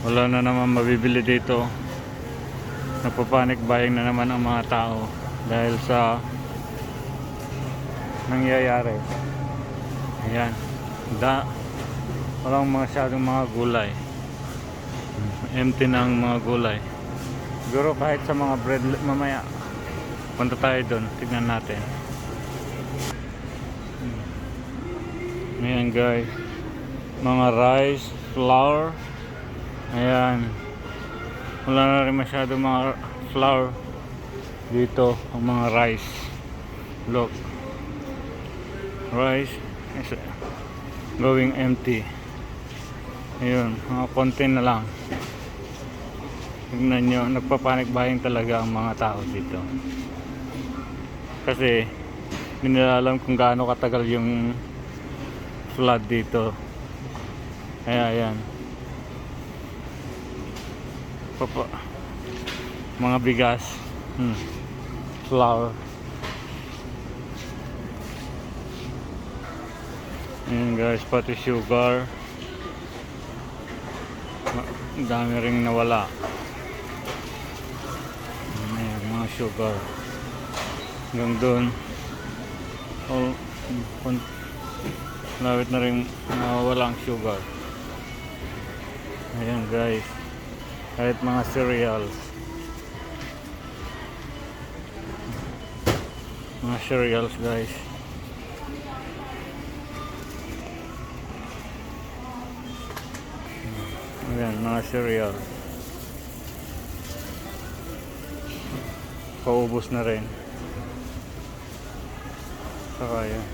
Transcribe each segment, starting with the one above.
Wala na naman mabibili dito. Napapanic buying na naman ang mga tao dahil sa nangyayari. Ayan, walang masyadong mga gulay, empty ng mga gulay. Siguro kahit sa mga bread mamaya punta tayo doon, tignan natin. Ayan guys, mga rice, flour. Ayan, wala na rin masyado mga flour dito. Ang mga rice, look, rice is going empty. Ayun, mga konti na lang. Tignan nyo, nagpapanic buying talaga ang mga tao dito kasi hindi nila alam kung gaano katagal yung flood dito. Kaya ayan, mga bigas, flour. Ayan guys, pati sugar, dami ring nawala. Ayan, mga sugar hanggang doon. Lawit na rin nawawala ang sugar. Ayan guys, kahit mga cereals, guys. Ayan, mga cereals paubos na rin. Saka yan,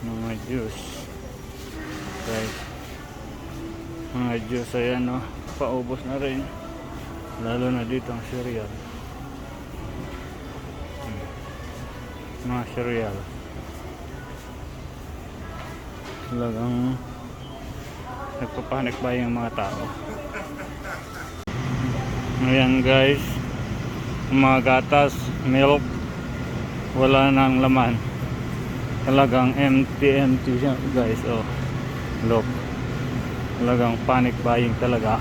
mga juice guys, mga juice, ayan no, paubos na rin, lalo na dito ang cereal. Mga cereal talagang nagpapanik ba yung mga tao. Ayan guys, mga gatas, milk, wala nang laman, talagang empty siya guys. Oh, look, talagang panic buying talaga.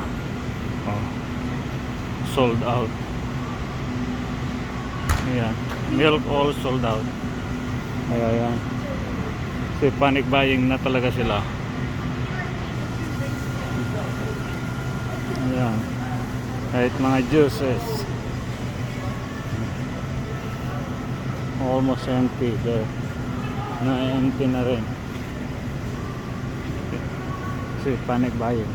Oh, sold out. Ayan, milk all sold out. Ayan, kasi panic buying na talaga sila. Ayan, kahit mga juices almost empty there, na empty na rin kasi panic buying.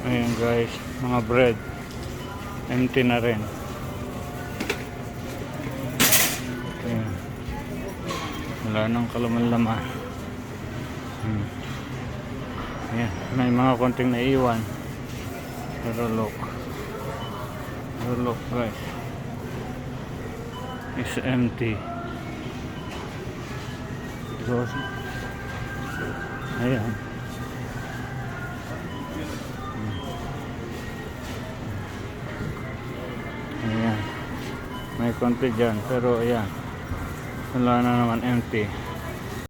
Ayan guys, mga bread empty na rin. Ayan, wala nang kalaman-laman. Ayan, may mga konting naiwan, pero look guys, it's empty. Ayan, ayan, may konti dyan, pero ayan, wala na naman, empty.